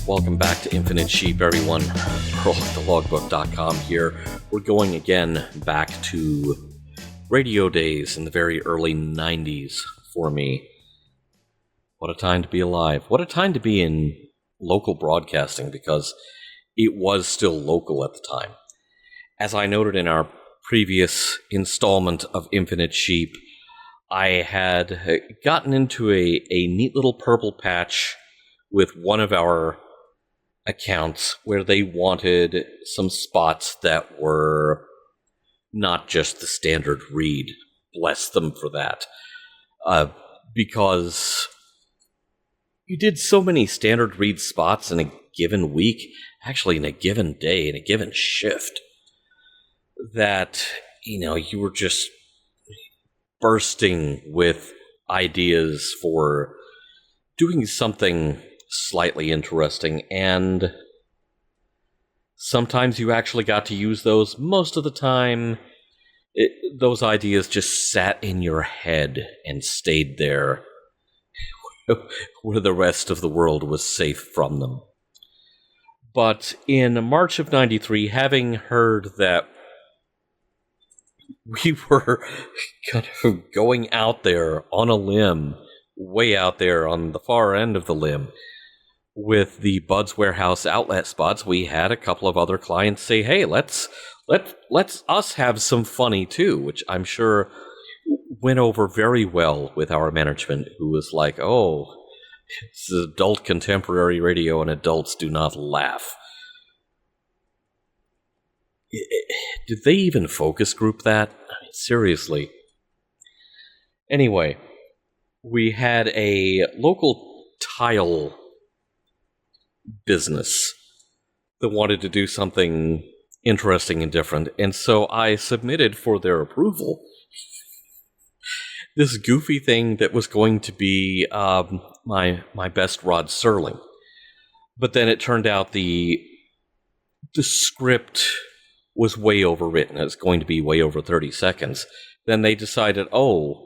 Welcome back to Infinite Sheep, everyone. Earl at thelogbook.com here. We're going again back to radio days in the very early 90s for me. What a time to be alive. What a time to be in local broadcasting, because it was still local at the time. As I noted in our previous installment of Infinite Sheep, I had gotten into a neat little purple patch with one of our accounts where they wanted some spots that were not just the standard read. Bless them for that. Because you did so many standard read spots in a given week, actually in a given day, in a given shift, that, you were just bursting with ideas for doing something slightly interesting, and sometimes you actually got to use those. Most of the time, those ideas just sat in your head and stayed there where the rest of the world was safe from them. But in March of 93, having heard that we were kind of going out there on a limb, way out there on the far end of the limb, with the Bud's Warehouse outlet spots, we had a couple of other clients say, hey, let's us have some funny too, which I'm sure went over very well with our management, who was like, oh, it's adult contemporary radio and adults do not laugh. Did they even focus group that? I mean, seriously. Anyway, we had a local tile business that wanted to do something interesting and different, and so I submitted for their approval this goofy thing that was going to be my best Rod Serling. But then it turned out the script was way overwritten. It's going to be way over 30 seconds. Then they decided, oh,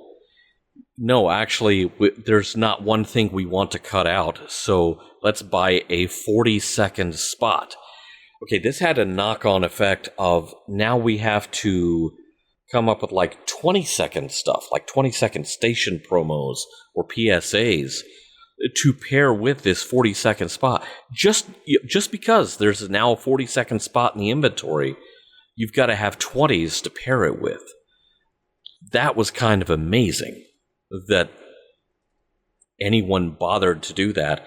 no, actually, there's not one thing we want to cut out, so let's buy a 40-second spot. Okay, this had a knock-on effect of now we have to come up with like 20-second stuff, like 20-second station promos or PSAs to pair with this 40-second spot. Just because there's now a 40-second spot in the inventory, you've got to have 20s to pair it with. That was kind of amazing that anyone bothered to do that.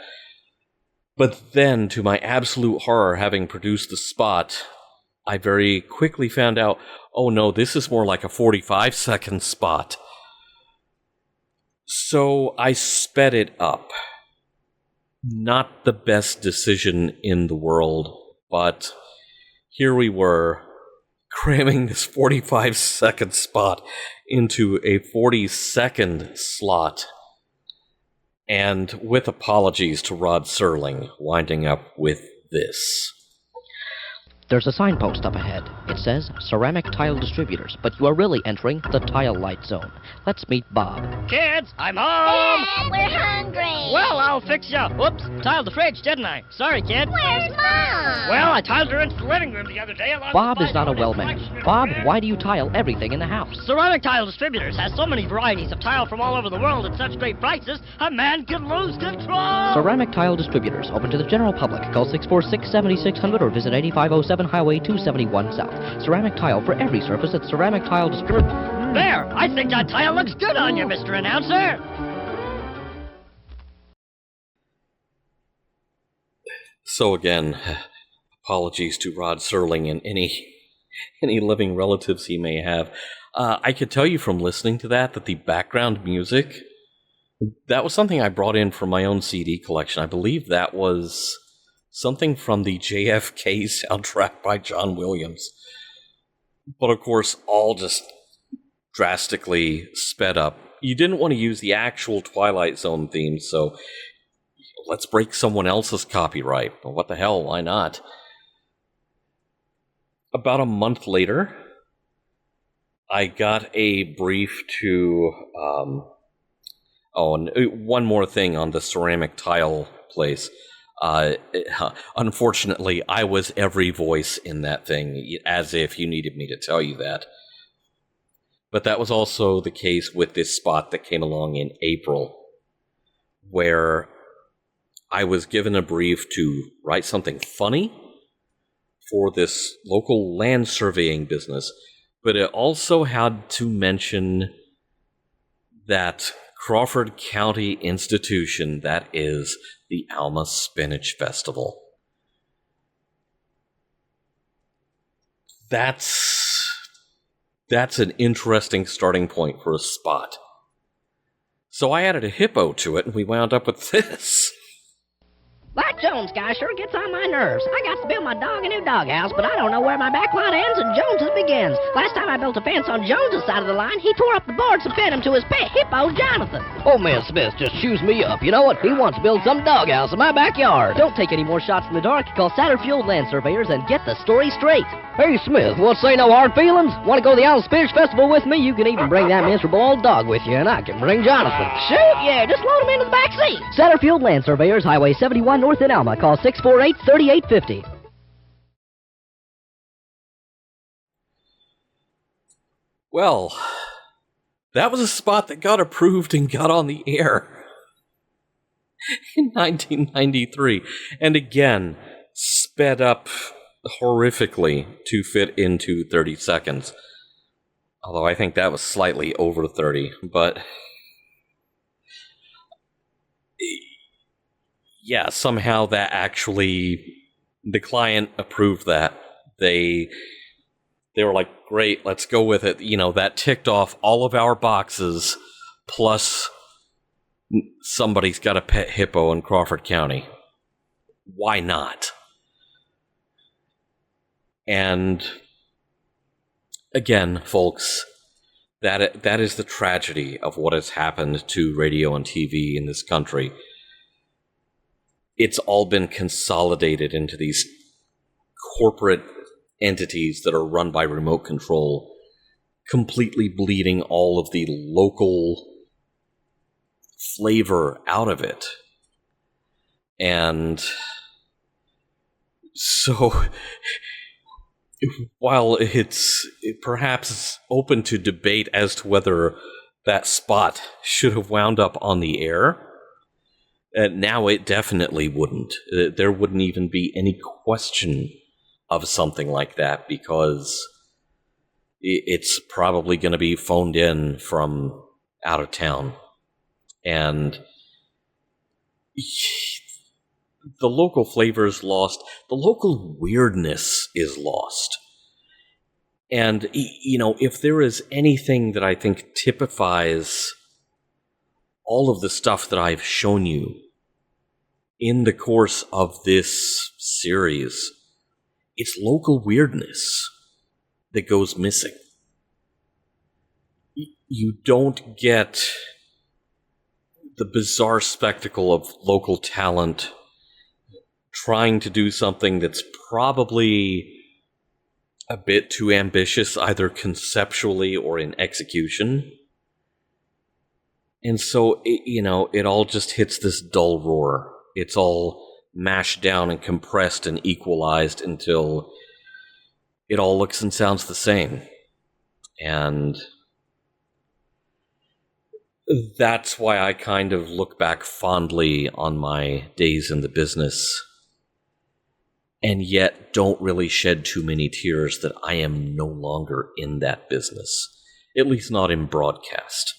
But then, to my absolute horror, having produced the spot, I very quickly found out, oh no, this is more like a 45-second spot. So I sped it up. Not the best decision in the world, but here we were, cramming this 45-second spot into a 40-second slot, and with apologies to Rod Serling, winding up with this. There's a signpost up ahead. It says Ceramic Tile Distributors, but you are really entering the Tile Light Zone. Let's meet Bob. Kids, I'm home! Dad, we're hungry! Well, I'll fix you. Oops, tiled the fridge, didn't I? Sorry, kid. Where's Mom? Well, I tiled her into the living room the other day along Bob with is not a well man. Bob, why do you tile everything in the house? Ceramic Tile Distributors has so many varieties of tile from all over the world at such great prices, a man could lose control! Ceramic Tile Distributors, open to the general public. Call 646-7600 or visit 8507 Highway 271 South. Ceramic tile for every surface at Ceramic Tile Distributors. There! I think that tile looks good on you, Mr. Announcer! So again, apologies to Rod Serling and any living relatives he may have. I could tell you from listening to that the background music, that was something I brought in from my own CD collection. I believe that was something from the JFK soundtrack by John Williams. But of course, all just drastically sped up. You didn't want to use the actual Twilight Zone theme, so let's break someone else's copyright. But what the hell, why not? About a month later, I got a brief to... and one more thing on the ceramic tile place. Unfortunately, I was every voice in that thing, as if you needed me to tell you that. But that was also the case with this spot that came along in April, where I was given a brief to write something funny for this local land surveying business, but it also had to mention that Crawford County institution that is the Alma Spinach Festival. That's an interesting starting point for a spot. So I added a hippo to it, and we wound up with this. That Jones guy sure gets on my nerves. I got to build my dog a new doghouse, but I don't know where my backlot ends and Jones's begins. Last time I built a fence on Jones's side of the line, he tore up the boards and fed him to his pet hippo, Jonathan. Old man Smith just chews me up. You know what? He wants to build some doghouse in my backyard. Don't take any more shots in the dark. Call Satterfield Land Surveyors and get the story straight. Hey, Smith, what, say no hard feelings? Want to go to the Alma Spinach Festival with me? You can even bring that miserable old dog with you, and I can bring Jonathan. Shoot, yeah, just load him into the back seat. Satterfield Land Surveyors, Highway 71 North in Alma. Call 648-3850. Well, that was a spot that got approved and got on the air in 1993. And again, sped up horrifically to fit into 30 seconds. Although I think that was slightly over 30. But yeah, somehow that actually, the client approved that. They were like, great, let's go with it. You know, that ticked off all of our boxes, plus somebody's got a pet hippo in Crawford County. Why not? And again, folks, that is the tragedy of what has happened to radio and TV in this country. It's all been consolidated into these corporate entities that are run by remote control, completely bleeding all of the local flavor out of it. And so, while it's perhaps open to debate as to whether that spot should have wound up on the air, now it definitely wouldn't. There wouldn't even be any question of something like that, because it's probably going to be phoned in from out of town. And the local flavor is lost. The local weirdness is lost. And, you know, if there is anything that I think typifies all of the stuff that I've shown you in the course of this series, it's local weirdness that goes missing. You don't get the bizarre spectacle of local talent trying to do something that's probably a bit too ambitious, either conceptually or in execution. And so, it all just hits this dull roar. It's all mashed down and compressed and equalized until it all looks and sounds the same. And that's why I kind of look back fondly on my days in the business, and yet don't really shed too many tears that I am no longer in that business, at least not in broadcast.